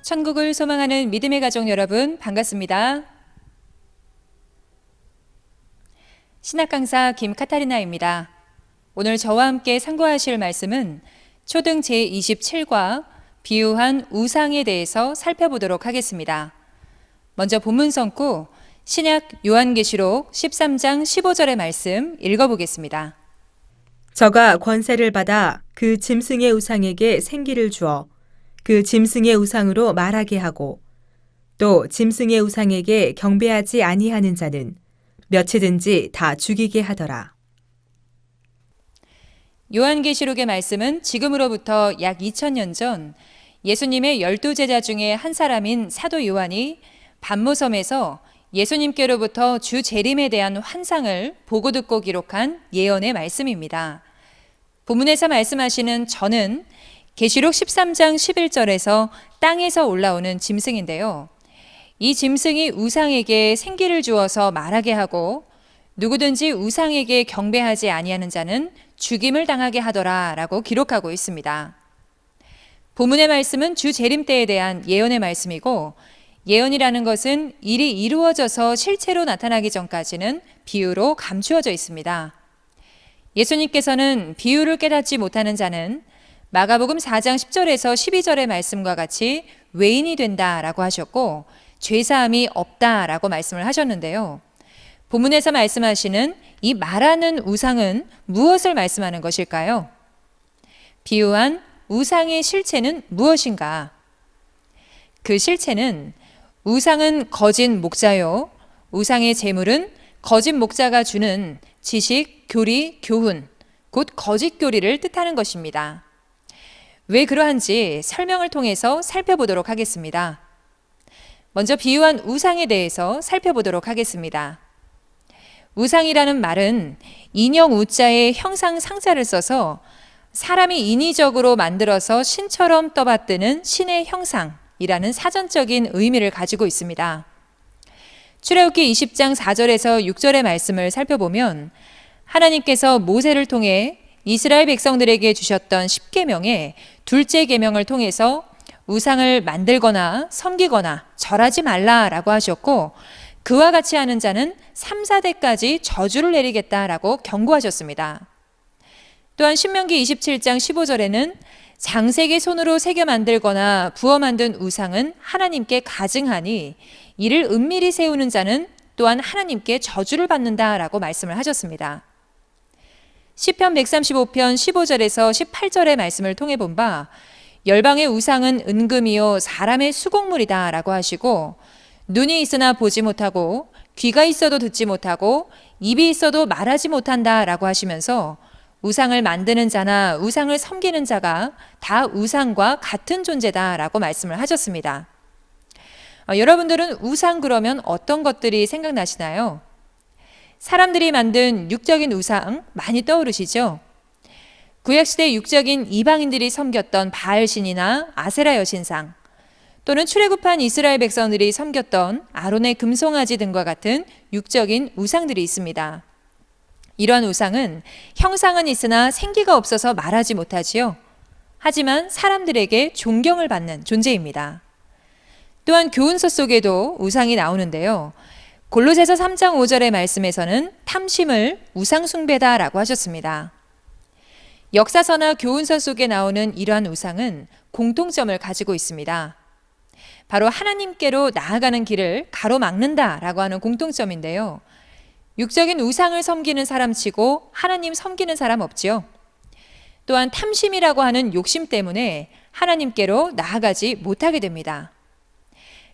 천국을 소망하는 믿음의 가족 여러분, 반갑습니다. 신학 강사 김카타리나입니다. 오늘 저와 함께 상고하실 말씀은 초등 제27과 비유한 우상에 대해서 살펴보도록 하겠습니다. 먼저 본문 성구 신약 요한계시록 13장 15절의 말씀 읽어보겠습니다. 저가 권세를 받아 그 짐승의 우상에게 생기를 주어 그 짐승의 우상으로 말하게 하고 또 짐승의 우상에게 경배하지 아니하는 자는 몇이든지 다 죽이게 하더라. 요한계시록의 말씀은 지금으로부터 약 2000년 전 예수님의 12제자 중에 한 사람인 사도 요한이 반모섬에서 예수님께로부터 주 재림에 대한 환상을 보고 듣고 기록한 예언의 말씀입니다. 본문에서 말씀하시는 저는 계시록 13장 11절에서 땅에서 올라오는 짐승인데요. 이 짐승이 우상에게 생기를 주어서 말하게 하고 누구든지 우상에게 경배하지 아니하는 자는 죽임을 당하게 하더라 라고 기록하고 있습니다. 본문의 말씀은 주 재림 때에 대한 예언의 말씀이고 예언이라는 것은 일이 이루어져서 실체로 나타나기 전까지는 비유로 감추어져 있습니다. 예수님께서는 비유를 깨닫지 못하는 자는 마가복음 4장 10절에서 12절의 말씀과 같이 외인이 된다라고 하셨고 죄사함이 없다라고 말씀을 하셨는데요. 본문에서 말씀하시는 이 말하는 우상은 무엇을 말씀하는 것일까요? 비유한 우상의 실체는 무엇인가? 그 실체는 우상은 거짓 목자요. 우상의 제물은 거짓 목자가 주는 지식, 교리, 교훈, 곧 거짓 교리를 뜻하는 것입니다. 왜 그러한지 설명을 통해서 살펴보도록 하겠습니다. 먼저 비유한 우상에 대해서 살펴보도록 하겠습니다. 우상이라는 말은 인형 우자에 형상 상자를 써서 사람이 인위적으로 만들어서 신처럼 떠받드는 신의 형상이라는 사전적인 의미를 가지고 있습니다. 출애굽기 20장 4절에서 6절의 말씀을 살펴보면 하나님께서 모세를 통해 이스라엘 백성들에게 주셨던 10계명의 둘째 계명을 통해서 우상을 만들거나 섬기거나 절하지 말라라고 하셨고 그와 같이 하는 자는 3, 4대까지 저주를 내리겠다라고 경고하셨습니다. 또한 신명기 27장 15절에는 장색의 손으로 새겨 만들거나 부어 만든 우상은 하나님께 가증하니 이를 은밀히 세우는 자는 또한 하나님께 저주를 받는다라고 말씀을 하셨습니다. 시편 135편 15절에서 18절의 말씀을 통해 본 바 열방의 우상은 은금이요 사람의 수곡물이다 라고 하시고 눈이 있으나 보지 못하고 귀가 있어도 듣지 못하고 입이 있어도 말하지 못한다 라고 하시면서 우상을 만드는 자나 우상을 섬기는 자가 다 우상과 같은 존재다 라고 말씀을 하셨습니다. 여러분들은 우상 그러면 어떤 것들이 생각나시나요? 사람들이 만든 육적인 우상 많이 떠오르시죠? 구약시대 육적인 이방인들이 섬겼던 바알신이나 아세라 여신상 또는 출애굽한 이스라엘 백성들이 섬겼던 아론의 금송아지 등과 같은 육적인 우상들이 있습니다. 이러한 우상은 형상은 있으나 생기가 없어서 말하지 못하지요. 하지만 사람들에게 존경을 받는 존재입니다. 또한 교훈서 속에도 우상이 나오는데요. 골로새서 3장 5절의 말씀에서는 탐심을 우상숭배다라고 하셨습니다. 역사서나 교훈서 속에 나오는 이러한 우상은 공통점을 가지고 있습니다. 바로 하나님께로 나아가는 길을 가로막는다라고 하는 공통점인데요. 육적인 우상을 섬기는 사람치고 하나님 섬기는 사람 없지요. 또한 탐심이라고 하는 욕심 때문에 하나님께로 나아가지 못하게 됩니다.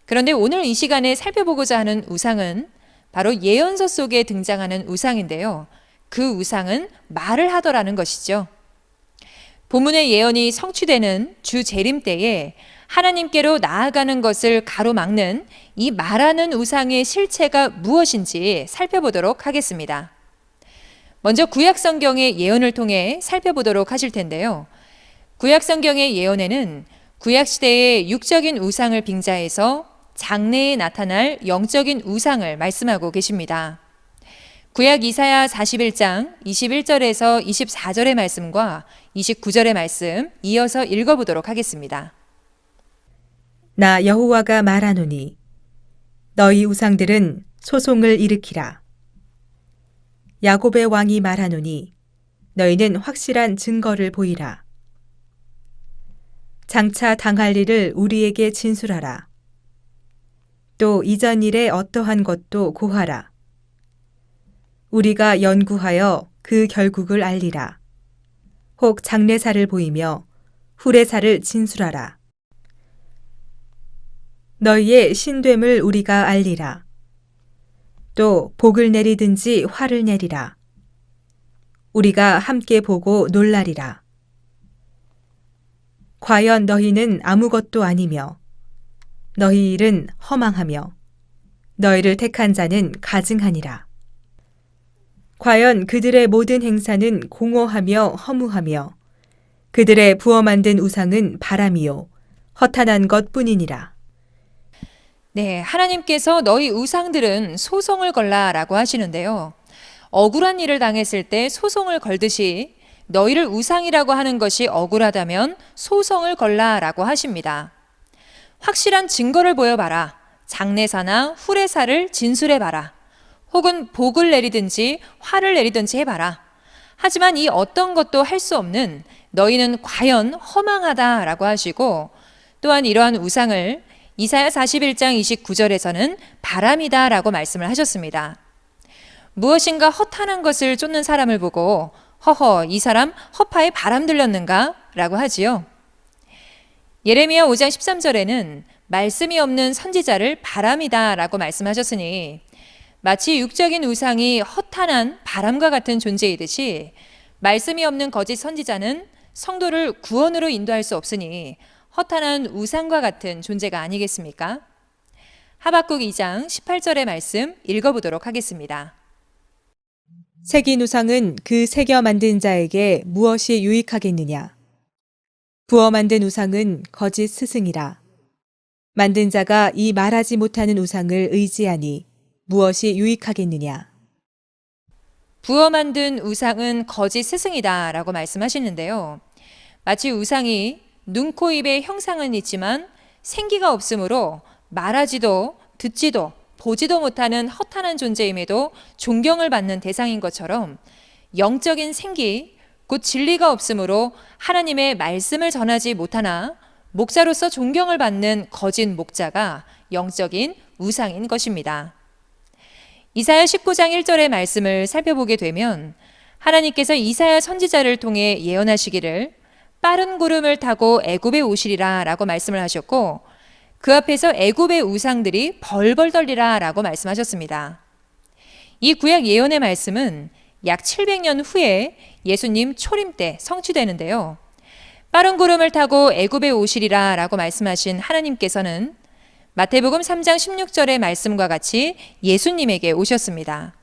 그런데 오늘 이 시간에 살펴보고자 하는 우상은 바로 예언서 속에 등장하는 우상인데요. 그 우상은 말을 하더라는 것이죠. 본문의 예언이 성취되는 주 재림 때에 하나님께로 나아가는 것을 가로막는 이 말하는 우상의 실체가 무엇인지 살펴보도록 하겠습니다. 먼저 구약 성경의 예언을 통해 살펴보도록 하실 텐데요. 구약 성경의 예언에는 구약 시대의 육적인 우상을 빙자해서 장래에 나타날 영적인 우상을 말씀하고 계십니다. 구약 이사야 41장 21절에서 24절의 말씀과 29절의 말씀 이어서 읽어보도록 하겠습니다. 나 여호와가 말하노니 너희 우상들은 소송을 일으키라. 야곱의 왕이 말하노니 너희는 확실한 증거를 보이라. 장차 당할 일을 우리에게 진술하라. 또 이전 일에 어떠한 것도 고하라. 우리가 연구하여 그 결국을 알리라. 혹 장래사를 보이며 후래사를 진술하라. 너희의 신됨을 우리가 알리라. 또 복을 내리든지 화를 내리라. 우리가 함께 보고 놀라리라. 과연 너희는 아무것도 아니며 너희 일은 허망하며 너희를 택한 자는 가증하니라. 과연 그들의 모든 행사는 공허하며 허무하며 그들의 부어 만든 우상은 바람이요 허탄한 것뿐이니라. 네, 하나님께서 너희 우상들은 소송을 걸라라고 하시는데요. 억울한 일을 당했을 때 소송을 걸듯이 너희를 우상이라고 하는 것이 억울하다면 소송을 걸라라고 하십니다. 확실한 증거를 보여봐라. 장래사나 후래사를 진술해봐라. 혹은 복을 내리든지 화를 내리든지 해봐라. 하지만 이 어떤 것도 할 수 없는 너희는 과연 허망하다라고 하시고, 또한 이러한 우상을 이사야 41장 29절에서는 바람이다라고 말씀을 하셨습니다. 무엇인가 허탄한 것을 쫓는 사람을 보고 허허, 이 사람 허파에 바람 들렸는가? 라고 하지요. 예레미야 5장 13절에는 말씀이 없는 선지자를 바람이다 라고 말씀하셨으니 마치 육적인 우상이 허탄한 바람과 같은 존재이듯이 말씀이 없는 거짓 선지자는 성도를 구원으로 인도할 수 없으니 허탄한 우상과 같은 존재가 아니겠습니까? 하박국 2장 18절의 말씀 읽어보도록 하겠습니다. 새긴 우상은 그 새겨 만든 자에게 무엇이 유익하겠느냐? 부어 만든 우상은 거짓 스승이라. 만든 자가 이 말하지 못하는 우상을 의지하니 무엇이 유익하겠느냐? 부어 만든 우상은 거짓 스승이다 라고 말씀하시는데요. 마치 우상이 눈, 코, 입의 형상은 있지만 생기가 없으므로 말하지도 듣지도 보지도 못하는 허탄한 존재임에도 존경을 받는 대상인 것처럼 영적인 생기, 곧 진리가 없으므로 하나님의 말씀을 전하지 못하나 목자로서 존경을 받는 거짓 목자가 영적인 우상인 것입니다. 이사야 19장 1절의 말씀을 살펴보게 되면 하나님께서 이사야 선지자를 통해 예언하시기를 빠른 구름을 타고 애굽에 오시리라 라고 말씀을 하셨고, 그 앞에서 애굽의 우상들이 벌벌 떨리라 라고 말씀하셨습니다. 이 구약 예언의 말씀은 약 700년 후에 예수님 초림 때 성취되는데요. 빠른 구름을 타고 애굽에 오시리라 라고 말씀하신 하나님께서는 마태복음 3장 16절의 말씀과 같이 예수님에게 오셨습니다.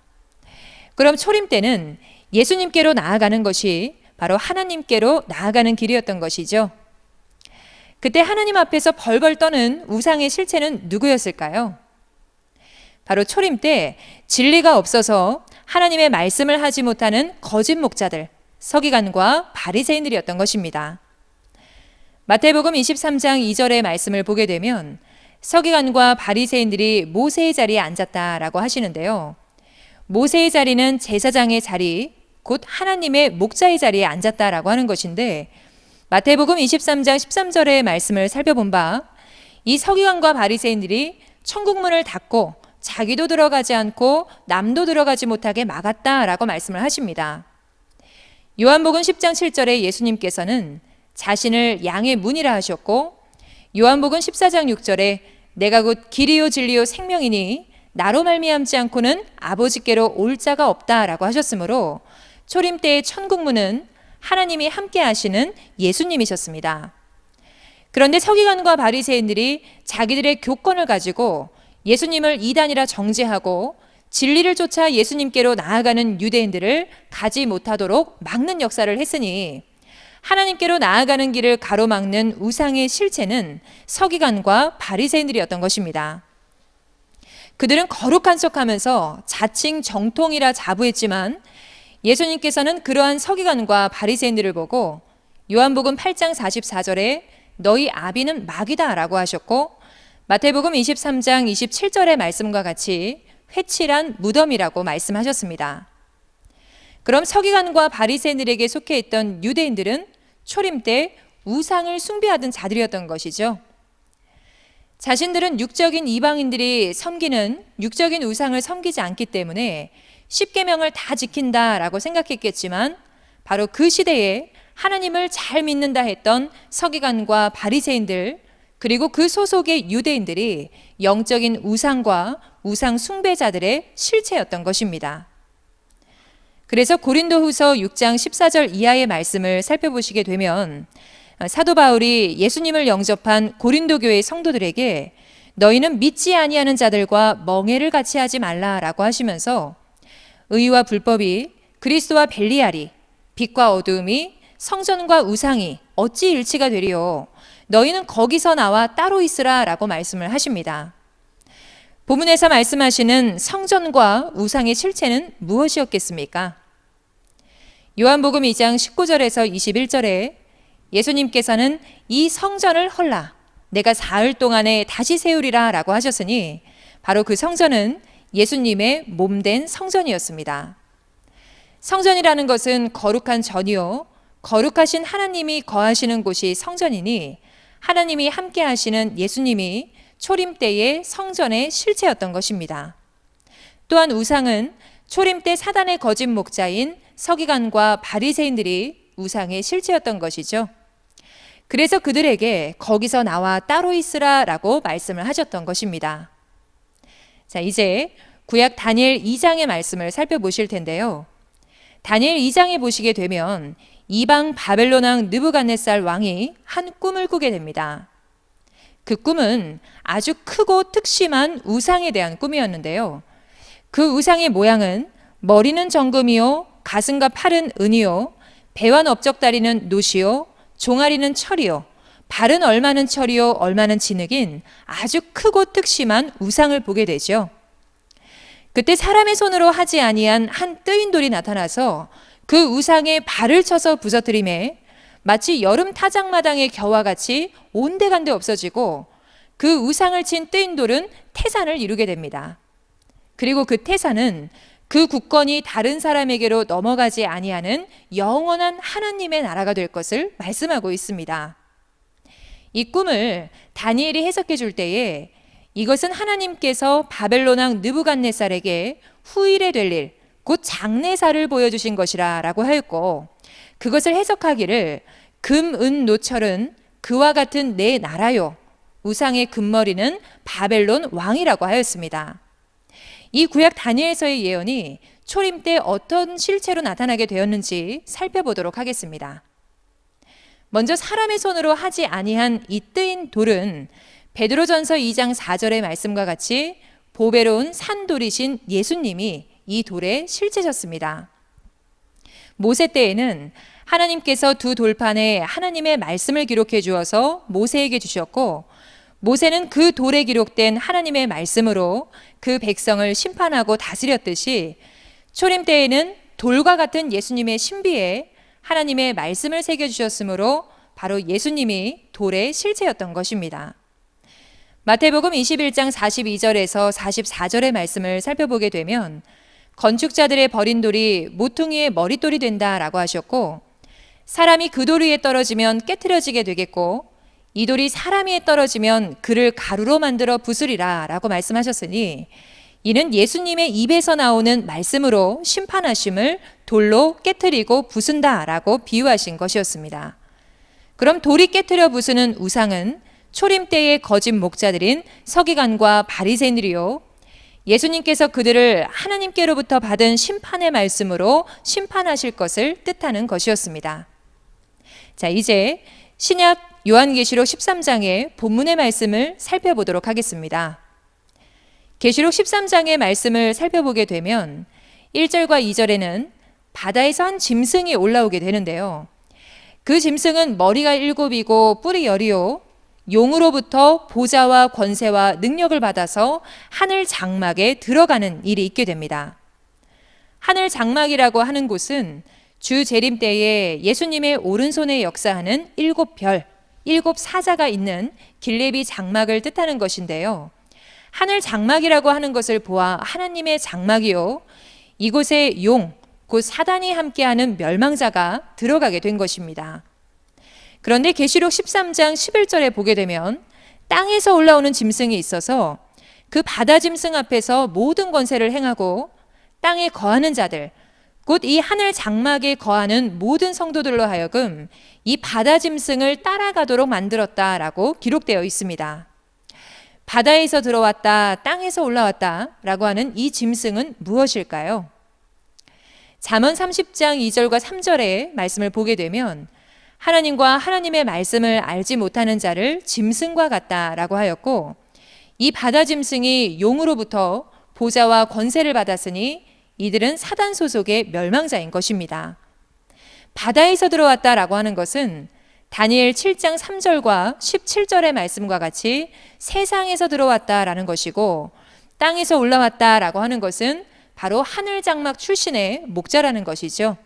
그럼 초림 때는 예수님께로 나아가는 것이 바로 하나님께로 나아가는 길이었던 것이죠. 그때 하나님 앞에서 벌벌 떠는 우상의 실체는 누구였을까요? 바로 초림 때 진리가 없어서 하나님의 말씀을 하지 못하는 거짓 목자들, 서기관과 바리새인들이었던 것입니다. 마태복음 23장 2절의 말씀을 보게 되면 서기관과 바리새인들이 모세의 자리에 앉았다라고 하시는데요. 모세의 자리는 제사장의 자리, 곧 하나님의 목자의 자리에 앉았다라고 하는 것인데, 마태복음 23장 13절의 말씀을 살펴본 바 이 서기관과 바리새인들이 천국문을 닫고 자기도 들어가지 않고 남도 들어가지 못하게 막았다라고 말씀을 하십니다. 요한복음 10장 7절에 예수님께서는 자신을 양의 문이라 하셨고, 요한복음 14장 6절에 내가 곧 길이요 진리요 생명이니 나로 말미암지 않고는 아버지께로 올 자가 없다라고 하셨으므로 초림 때의 천국문은 하나님이 함께 하시는 예수님이셨습니다. 그런데 서기관과 바리새인들이 자기들의 교권을 가지고 예수님을 이단이라 정죄하고 진리를 쫓아 예수님께로 나아가는 유대인들을 가지 못하도록 막는 역사를 했으니 하나님께로 나아가는 길을 가로막는 우상의 실체는 서기관과 바리새인들이었던 것입니다. 그들은 거룩한 척하면서 자칭 정통이라 자부했지만 예수님께서는 그러한 서기관과 바리새인들을 보고 요한복음 8장 44절에 너희 아비는 마귀다 라고 하셨고, 마태복음 23장 27절의 말씀과 같이 회칠한 무덤이라고 말씀하셨습니다. 그럼 서기관과 바리새인들에게 속해 있던 유대인들은 초림 때 우상을 숭배하던 자들이었던 것이죠. 자신들은 육적인 이방인들이 섬기는 육적인 우상을 섬기지 않기 때문에 십계명을 다 지킨다라고 생각했겠지만, 바로 그 시대에 하나님을 잘 믿는다 했던 서기관과 바리새인들, 그리고 그 소속의 유대인들이 영적인 우상과 우상 숭배자들의 실체였던 것입니다. 그래서 고린도후서 6장 14절 이하의 말씀을 살펴보시게 되면, 사도 바울이 예수님을 영접한 고린도 교회 성도들에게 너희는 믿지 아니하는 자들과 멍해를 같이 하지 말라라고 하시면서, 의와 불법이 그리스도와 벨리알이, 빛과 어두움이, 성전과 우상이 어찌 일치가 되리요? 너희는 거기서 나와 따로 있으라 라고 말씀을 하십니다. 본문에서 말씀하시는 성전과 우상의 실체는 무엇이었겠습니까? 요한복음 2장 19절에서 21절에 예수님께서는 이 성전을 헐라 내가 사흘 동안에 다시 세우리라 라고 하셨으니, 바로 그 성전은 예수님의 몸된 성전이었습니다. 성전이라는 것은 거룩한 전이요, 거룩하신 하나님이 거하시는 곳이 성전이니, 하나님이 함께 하시는 예수님이 초림 때의 성전의 실체였던 것입니다. 또한 우상은 초림 때 사단의 거짓 목자인 서기관과 바리새인들이 우상의 실체였던 것이죠. 그래서 그들에게 거기서 나와 따로 있으라 라고 말씀을 하셨던 것입니다. 자, 이제 구약 다니엘 2장의 말씀을 살펴보실 텐데요. 다니엘 2장에 보시게 되면 이방 바벨론 왕 느부갓네살 왕이 한 꿈을 꾸게 됩니다. 그 꿈은 아주 크고 특심한 우상에 대한 꿈이었는데요. 그 우상의 모양은 머리는 정금이요, 가슴과 팔은 은이요, 배와 넓적다리는 노시요, 종아리는 철이요, 발은 얼마는 철이요, 얼마는 진흙인 아주 크고 특심한 우상을 보게 되죠. 그때 사람의 손으로 하지 아니한 한 뜨인 돌이 나타나서 그 우상에 발을 쳐서 부서뜨림에 마치 여름 타작마당의 겨와 같이 온데간데 없어지고, 그 우상을 친 뜨인 돌은 태산을 이루게 됩니다. 그리고 그 태산은 그 국권이 다른 사람에게로 넘어가지 아니하는 영원한 하나님의 나라가 될 것을 말씀하고 있습니다. 이 꿈을 다니엘이 해석해 줄 때에 이것은 하나님께서 바벨론 왕 느부갓네살에게 후일에 될 일, 곧 장래사를 보여주신 것이라 라고 하였고, 그것을 해석하기를 금, 은, 노철은 그와 같은 내 나라요, 우상의 금머리는 바벨론 왕이라고 하였습니다. 이 구약 다니엘서의 예언이 초림 때 어떤 실체로 나타나게 되었는지 살펴보도록 하겠습니다. 먼저 사람의 손으로 하지 아니한 이 뜨인 돌은 베드로전서 2장 4절의 말씀과 같이 보배로운 산돌이신 예수님이 이 돌의 실체셨습니다. 모세 때에는 하나님께서 두 돌판에 하나님의 말씀을 기록해 주어서 모세에게 주셨고, 모세는 그 돌에 기록된 하나님의 말씀으로 그 백성을 심판하고 다스렸듯이, 초림 때에는 돌과 같은 예수님의 신비에 하나님의 말씀을 새겨주셨으므로 바로 예수님이 돌의 실체였던 것입니다. 마태복음 21장 42절에서 44절의 말씀을 살펴보게 되면, 건축자들의 버린 돌이 모퉁이의 머릿돌이 된다라고 하셨고, 사람이 그 돌 위에 떨어지면 깨트려지게 되겠고, 이 돌이 사람 위에 떨어지면 그를 가루로 만들어 부수리라 라고 말씀하셨으니, 이는 예수님의 입에서 나오는 말씀으로 심판하심을 돌로 깨트리고 부순다 라고 비유하신 것이었습니다. 그럼 돌이 깨트려 부수는 우상은 초림 때의 거짓 목자들인 서기관과 바리새인들이요, 예수님께서 그들을 하나님께로부터 받은 심판의 말씀으로 심판하실 것을 뜻하는 것이었습니다. 자, 이제 신약 요한계시록 13장의 본문의 말씀을 살펴보도록 하겠습니다. 계시록 13장의 말씀을 살펴보게 되면 1절과 2절에는 바다에서 한 짐승이 올라오게 되는데요. 그 짐승은 머리가 7이고 뿔이 10이요, 용으로부터 보좌와 권세와 능력을 받아서 하늘 장막에 들어가는 일이 있게 됩니다. 하늘 장막이라고 하는 곳은 주 재림 때에 예수님의 오른손에 역사하는 7별, 7 사자가 있는 길레비 장막을 뜻하는 것인데요. 하늘 장막이라고 하는 것을 보아 하나님의 장막이요, 이곳에 용, 곧 사단이 함께하는 멸망자가 들어가게 된 것입니다. 그런데 계시록 13장 11절에 보게 되면 땅에서 올라오는 짐승이 있어서 그 바다 짐승 앞에서 모든 권세를 행하고 땅에 거하는 자들, 곧 이 하늘 장막에 거하는 모든 성도들로 하여금 이 바다 짐승을 따라가도록 만들었다라고 기록되어 있습니다. 바다에서 들어왔다, 땅에서 올라왔다라고 하는 이 짐승은 무엇일까요? 잠언 30장 2절과 3절의 말씀을 보게 되면 하나님과 하나님의 말씀을 알지 못하는 자를 짐승과 같다라고 하였고, 이 바다 짐승이 용으로부터 보좌와 권세를 받았으니 이들은 사단 소속의 멸망자인 것입니다. 바다에서 들어왔다라고 하는 것은 다니엘 7장 3절과 17절의 말씀과 같이 세상에서 들어왔다라는 것이고, 땅에서 올라왔다라고 하는 것은 바로 하늘 장막 출신의 목자라는 것이죠.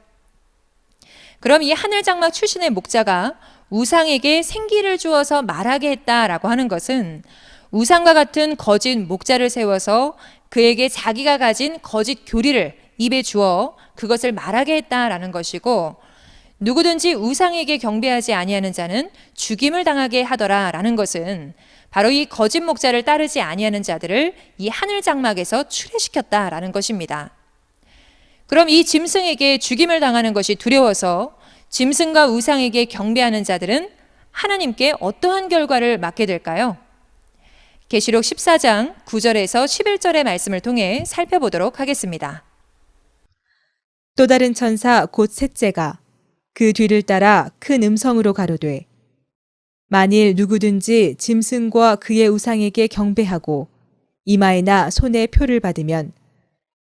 그럼 이 하늘 장막 출신의 목자가 우상에게 생기를 주어서 말하게 했다라고 하는 것은 우상과 같은 거짓 목자를 세워서 그에게 자기가 가진 거짓 교리를 입에 주어 그것을 말하게 했다라는 것이고, 누구든지 우상에게 경배하지 아니하는 자는 죽임을 당하게 하더라라는 것은 바로 이 거짓 목자를 따르지 아니하는 자들을 이 하늘 장막에서 출애시켰다라는 것입니다. 그럼 이 짐승에게 죽임을 당하는 것이 두려워서 짐승과 우상에게 경배하는 자들은 하나님께 어떠한 결과를 맞게 될까요? 계시록 14장 9절에서 11절의 말씀을 통해 살펴보도록 하겠습니다. 또 다른 천사 곧 셋째가 그 뒤를 따라 큰 음성으로 가로되, 만일 누구든지 짐승과 그의 우상에게 경배하고 이마에나 손에 표를 받으면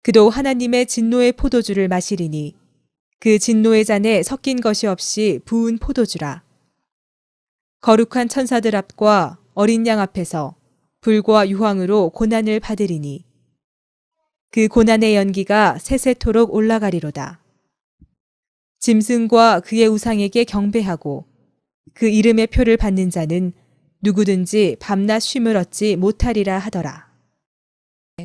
그도 하나님의 진노의 포도주를 마시리니 그 진노의 잔에 섞인 것이 없이 부은 포도주라. 거룩한 천사들 앞과 어린 양 앞에서 불과 유황으로 고난을 받으리니 그 고난의 연기가 세세토록 올라가리로다. 짐승과 그의 우상에게 경배하고 그 이름의 표를 받는 자는 누구든지 밤낮 쉼을 얻지 못하리라 하더라.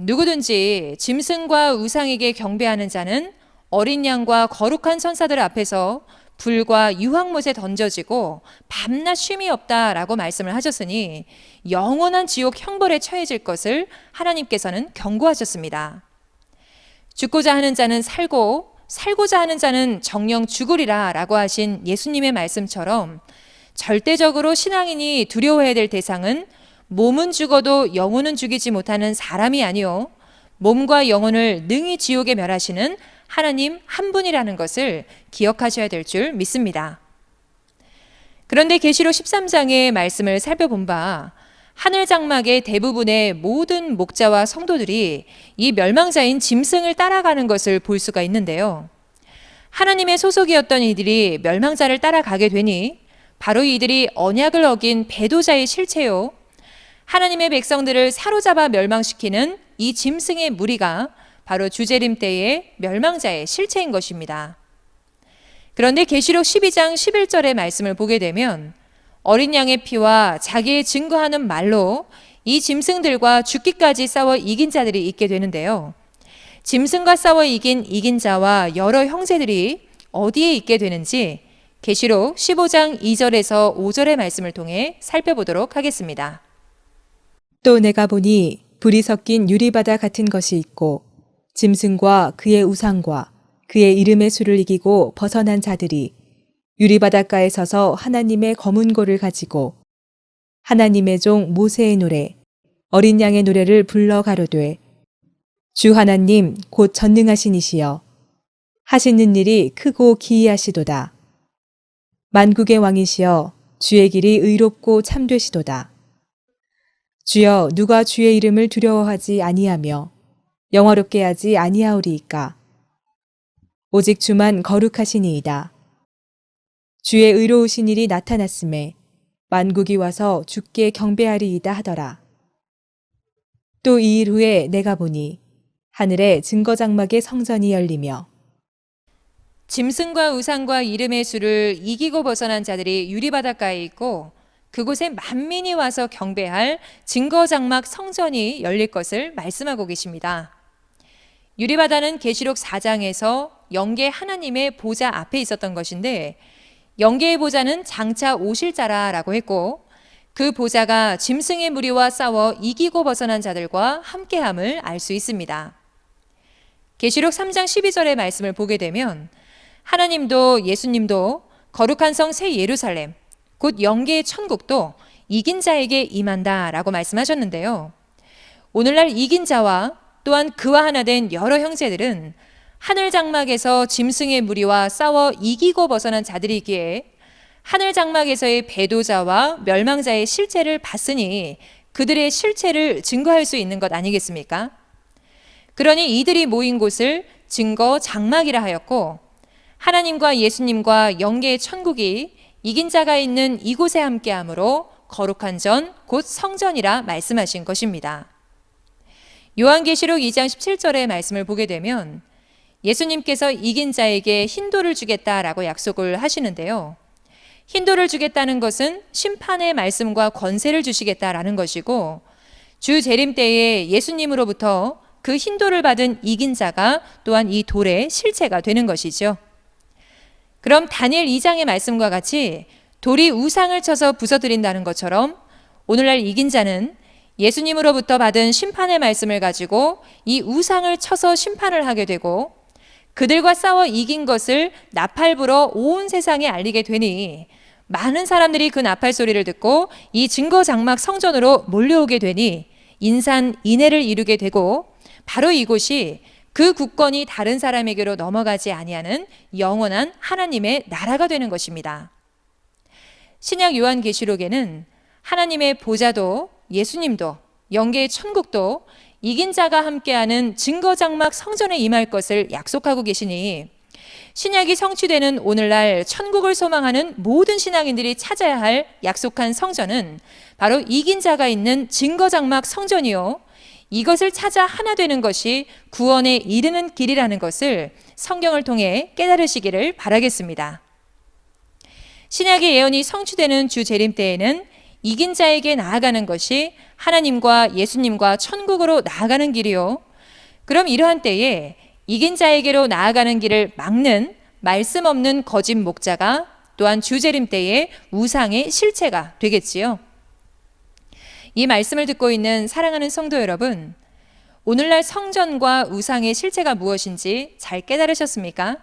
누구든지 짐승과 우상에게 경배하는 자는 어린 양과 거룩한 천사들 앞에서 불과 유황못에 던져지고 밤낮 쉼이 없다라고 말씀을 하셨으니 영원한 지옥 형벌에 처해질 것을 하나님께서는 경고하셨습니다. 죽고자 하는 자는 살고 살고자 하는 자는 정녕 죽으리라 라고 하신 예수님의 말씀처럼 절대적으로 신앙인이 두려워해야 될 대상은 몸은 죽어도 영혼은 죽이지 못하는 사람이 아니요, 몸과 영혼을 능히 지옥에 멸하시는 하나님 한 분이라는 것을 기억하셔야 될 줄 믿습니다. 그런데 계시록 13장의 말씀을 살펴본 바 하늘 장막의 대부분의 모든 목자와 성도들이 이 멸망자인 짐승을 따라가는 것을 볼 수가 있는데요. 하나님의 소속이었던 이들이 멸망자를 따라가게 되니 바로 이들이 언약을 어긴 배도자의 실체요, 하나님의 백성들을 사로잡아 멸망시키는 이 짐승의 무리가 바로 주재림 때의 멸망자의 실체인 것입니다. 그런데 계시록 12장 11절의 말씀을 보게 되면 어린 양의 피와 자기의 증거하는 말로 이 짐승들과 죽기까지 싸워 이긴 자들이 있게 되는데요. 짐승과 싸워 이긴 자와 여러 형제들이 어디에 있게 되는지 계시록 15장 2절에서 5절의 말씀을 통해 살펴보도록 하겠습니다. 또 내가 보니 불이 섞인 유리바다 같은 것이 있고 짐승과 그의 우상과 그의 이름의 수를 이기고 벗어난 자들이 유리바닷가에 서서 하나님의 검은 고를 가지고 하나님의 종 모세의 노래, 어린 양의 노래를 불러 가로되, 주 하나님 곧 전능하신 이시여 하시는 일이 크고 기이하시도다. 만국의 왕이시여 주의 길이 의롭고 참되시도다. 주여 누가 주의 이름을 두려워하지 아니하며 영화롭게 하지 아니하오리이까. 오직 주만 거룩하시니이다. 주의 의로우신 일이 나타났음에 만국이 와서 주께 경배하리이다 하더라. 또 이 일 후에 내가 보니 하늘에 증거장막의 성전이 열리며 짐승과 우상과 이름의 수를 이기고 벗어난 자들이 유리바닷가에 있고 그곳에 만민이 와서 경배할 증거장막 성전이 열릴 것을 말씀하고 계십니다. 유리바다는 계시록 4장에서 영계 하나님의 보좌 앞에 있었던 것인데, 영계의 보좌는 장차 오실 자라라고 했고, 그 보좌가 짐승의 무리와 싸워 이기고 벗어난 자들과 함께함을 알 수 있습니다. 계시록 3장 12절의 말씀을 보게 되면 하나님도 예수님도 거룩한 성 새 예루살렘, 곧 영계의 천국도 이긴 자에게 임한다 라고 말씀하셨는데요. 오늘날 이긴 자와 또한 그와 하나 된 여러 형제들은 하늘 장막에서 짐승의 무리와 싸워 이기고 벗어난 자들이기에 하늘 장막에서의 배도자와 멸망자의 실체를 봤으니 그들의 실체를 증거할 수 있는 것 아니겠습니까? 그러니 이들이 모인 곳을 증거 장막이라 하였고, 하나님과 예수님과 영계의 천국이 이긴 자가 있는 이곳에 함께함으로 거룩한 전, 곧 성전이라 말씀하신 것입니다. 요한계시록 2장 17절의 말씀을 보게 되면 예수님께서 이긴 자에게 흰돌을 주겠다라고 약속을 하시는데요. 흰돌을 주겠다는 것은 심판의 말씀과 권세를 주시겠다라는 것이고, 주 재림 때에 예수님으로부터 그 흰돌을 받은 이긴 자가 또한 이 돌의 실체가 되는 것이죠. 그럼 다니엘 2장의 말씀과 같이 돌이 우상을 쳐서 부서뜨린다는 것처럼 오늘날 이긴 자는 예수님으로부터 받은 심판의 말씀을 가지고 이 우상을 쳐서 심판을 하게 되고, 그들과 싸워 이긴 것을 나팔 불어 온 세상에 알리게 되니 많은 사람들이 그 나팔 소리를 듣고 이 증거 장막 성전으로 몰려오게 되니 인산인해를 이루게 되고, 바로 이곳이 그 국권이 다른 사람에게로 넘어가지 아니하는 영원한 하나님의 나라가 되는 것입니다. 신약 요한계시록에는 하나님의 보좌도 예수님도 영계의 천국도 이긴 자가 함께하는 증거장막 성전에 임할 것을 약속하고 계시니, 신약이 성취되는 오늘날 천국을 소망하는 모든 신앙인들이 찾아야 할 약속한 성전은 바로 이긴 자가 있는 증거장막 성전이요, 이것을 찾아 하나 되는 것이 구원에 이르는 길이라는 것을 성경을 통해 깨달으시기를 바라겠습니다. 신약의 예언이 성취되는 주 재림 때에는 이긴 자에게 나아가는 것이 하나님과 예수님과 천국으로 나아가는 길이요, 그럼 이러한 때에 이긴 자에게로 나아가는 길을 막는 말씀 없는 거짓 목자가 또한 주 재림 때에 우상의 실체가 되겠지요. 이 말씀을 듣고 있는 사랑하는 성도 여러분, 오늘날 성전과 우상의 실체가 무엇인지 잘 깨달으셨습니까?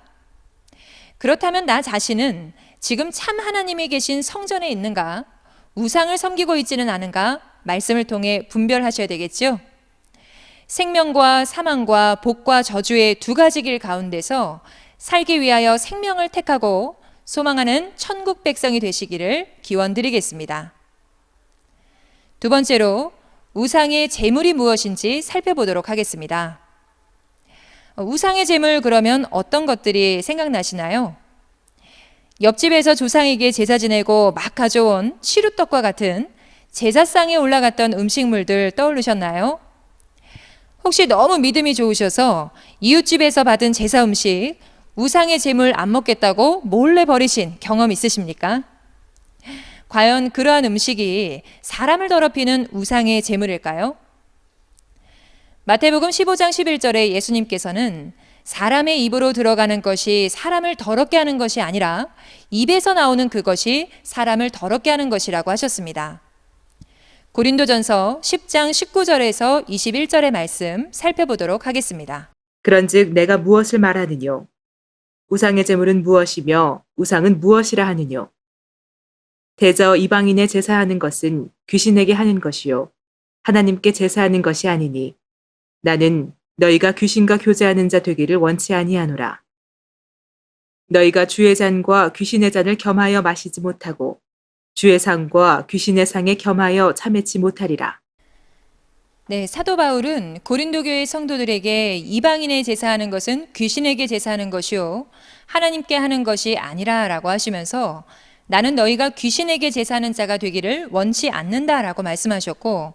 그렇다면 나 자신은 지금 참 하나님이 계신 성전에 있는가, 우상을 섬기고 있지는 않은가 말씀을 통해 분별하셔야 되겠죠. 생명과 사망과 복과 저주의 두 가지 길 가운데서 살기 위하여 생명을 택하고 소망하는 천국 백성이 되시기를 기원드리겠습니다. 두 번째로 우상의 제물이 무엇인지 살펴보도록 하겠습니다. 우상의 제물 그러면 어떤 것들이 생각나시나요? 옆집에서 조상에게 제사 지내고 막 가져온 시루떡과 같은 제사상에 올라갔던 음식물들 떠오르셨나요? 혹시 너무 믿음이 좋으셔서 이웃집에서 받은 제사 음식 우상의 제물 안 먹겠다고 몰래 버리신 경험 있으십니까? 과연 그러한 음식이 사람을 더럽히는 우상의 제물일까요? 마태복음 15장 11절에 예수님께서는 사람의 입으로 들어가는 것이 사람을 더럽게 하는 것이 아니라 입에서 나오는 그것이 사람을 더럽게 하는 것이라고 하셨습니다. 고린도전서 10장 19절에서 21절의 말씀 살펴보도록 하겠습니다. 그런즉 내가 무엇을 말하느뇨? 우상의 제물은 무엇이며 우상은 무엇이라 하느뇨? 대저 이방인의 제사하는 것은 귀신에게 하는 것이요 하나님께 제사하는 것이 아니니 나는 너희가 귀신과 교제하는 자 되기를 원치 아니하노라. 너희가 주의 잔과 귀신의 잔을 겸하여 마시지 못하고 주의 상과 귀신의 상에 겸하여 참회치 못하리라. 네, 사도 바울은 고린도 교회 성도들에게 이방인의 제사하는 것은 귀신에게 제사하는 것이요 하나님께 하는 것이 아니라라고 하시면서 나는 너희가 귀신에게 제사하는 자가 되기를 원치 않는다라고 말씀하셨고,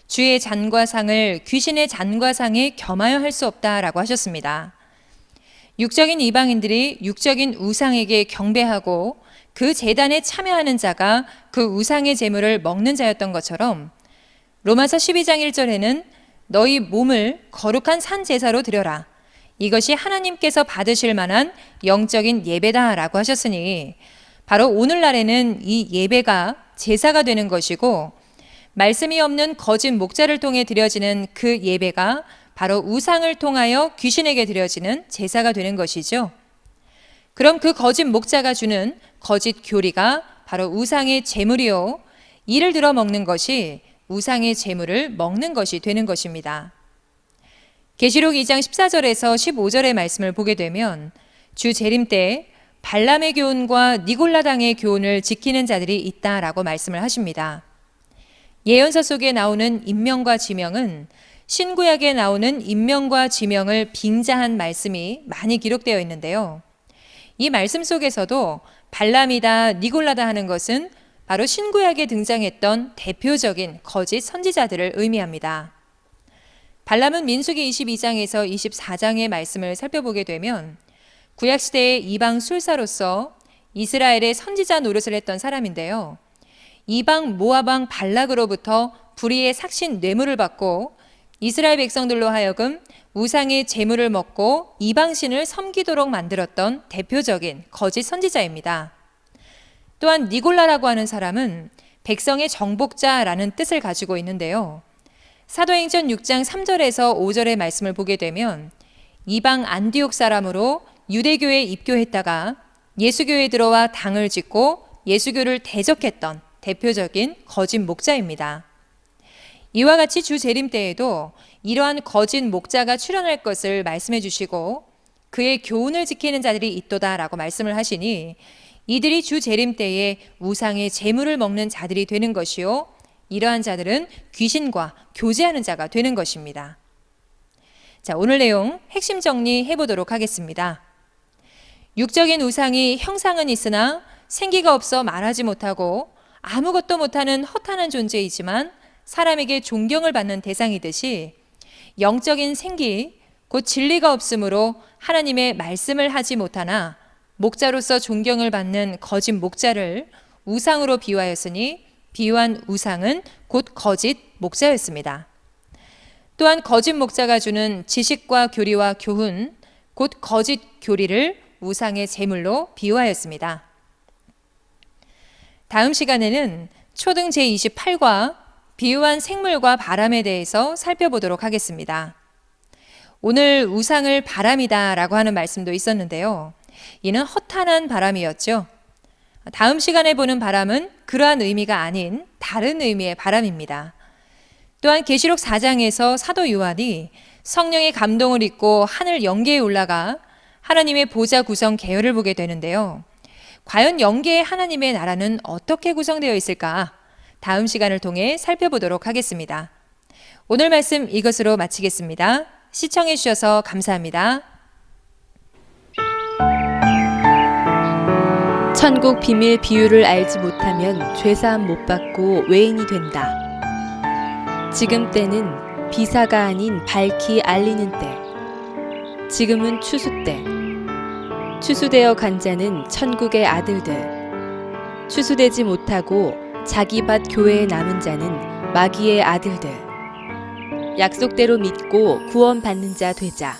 주의 잔과 상을 귀신의 잔과 상에 겸하여 할 수 없다라고 하셨습니다. 육적인 이방인들이 육적인 우상에게 경배하고 그 제단에 참여하는 자가 그 우상의 제물을 먹는 자였던 것처럼 로마서 12장 1절에는 너희 몸을 거룩한 산 제사로 드려라. 이것이 하나님께서 받으실 만한 영적인 예배다라고 하셨으니 바로 오늘날에는 이 예배가 제사가 되는 것이고 말씀이 없는 거짓 목자를 통해 드려지는 그 예배가 바로 우상을 통하여 귀신에게 드려지는 제사가 되는 것이죠. 그럼 그 거짓 목자가 주는 거짓 교리가 바로 우상의 제물이요. 이를 들어 먹는 것이 우상의 제물을 먹는 것이 되는 것입니다. 계시록 2장 14절에서 15절의 말씀을 보게 되면 주 재림 때 발람의 교훈과 니골라당의 교훈을 지키는 자들이 있다라고 말씀을 하십니다. 예언서 속에 나오는 인명과 지명은 신구약에 나오는 인명과 지명을 빙자한 말씀이 많이 기록되어 있는데요. 이 말씀 속에서도 발람이다, 니골라다 하는 것은 바로 신구약에 등장했던 대표적인 거짓 선지자들을 의미합니다. 발람은 민수기 22장에서 24장의 말씀을 살펴보게 되면 구약시대의 이방 술사로서 이스라엘의 선지자 노릇을 했던 사람인데요. 이방 모압왕 발락으로부터 불의의 삭신 뇌물을 받고 이스라엘 백성들로 하여금 우상의 제물을 먹고 이방신을 섬기도록 만들었던 대표적인 거짓 선지자입니다. 또한 니골라라고 하는 사람은 백성의 정복자라는 뜻을 가지고 있는데요. 사도행전 6장 3절에서 5절의 말씀을 보게 되면 이방 안디옥 사람으로 유대교에 입교했다가 예수교에 들어와 당을 짓고 예수교를 대적했던 대표적인 거짓 목자입니다. 이와 같이 주 재림 때에도 이러한 거짓 목자가 출현할 것을 말씀해 주시고 그의 교훈을 지키는 자들이 있도다라고 말씀을 하시니 이들이 주 재림 때에 우상의 제물을 먹는 자들이 되는 것이요. 이러한 자들은 귀신과 교제하는 자가 되는 것입니다. 자, 오늘 내용 핵심 정리해 보도록 하겠습니다. 육적인 우상이 형상은 있으나 생기가 없어 말하지 못하고 아무것도 못하는 허탄한 존재이지만 사람에게 존경을 받는 대상이듯이 영적인 생기, 곧 진리가 없으므로 하나님의 말씀을 하지 못하나 목자로서 존경을 받는 거짓 목자를 우상으로 비유하였으니 비유한 우상은 곧 거짓 목자였습니다. 또한 거짓 목자가 주는 지식과 교리와 교훈, 곧 거짓 교리를 우상의 제물로 비유하였습니다. 다음 시간에는 초등 제28과 비유한 생물과 바람에 대해서 살펴보도록 하겠습니다. 오늘 우상을 바람이다 라고 하는 말씀도 있었는데요. 이는 허탄한 바람이었죠. 다음 시간에 보는 바람은 그러한 의미가 아닌 다른 의미의 바람입니다. 또한 계시록 4장에서 사도 요한이 성령의 감동을 입고 하늘 영계에 올라가 하나님의 보좌 구성 계열을 보게 되는데요. 과연 영계의 하나님의 나라는 어떻게 구성되어 있을까? 다음 시간을 통해 살펴보도록 하겠습니다. 오늘 말씀 이것으로 마치겠습니다. 시청해 주셔서 감사합니다. 천국 비밀 비유를 알지 못하면 죄사함 못 받고 외인이 된다. 지금 때는 비사가 아닌 밝히 알리는 때. 지금은 추수 때. 추수되어 간 자는 천국의 아들들. 추수되지 못하고 자기 밭 교회에 남은 자는 마귀의 아들들. 약속대로 믿고 구원받는 자 되자.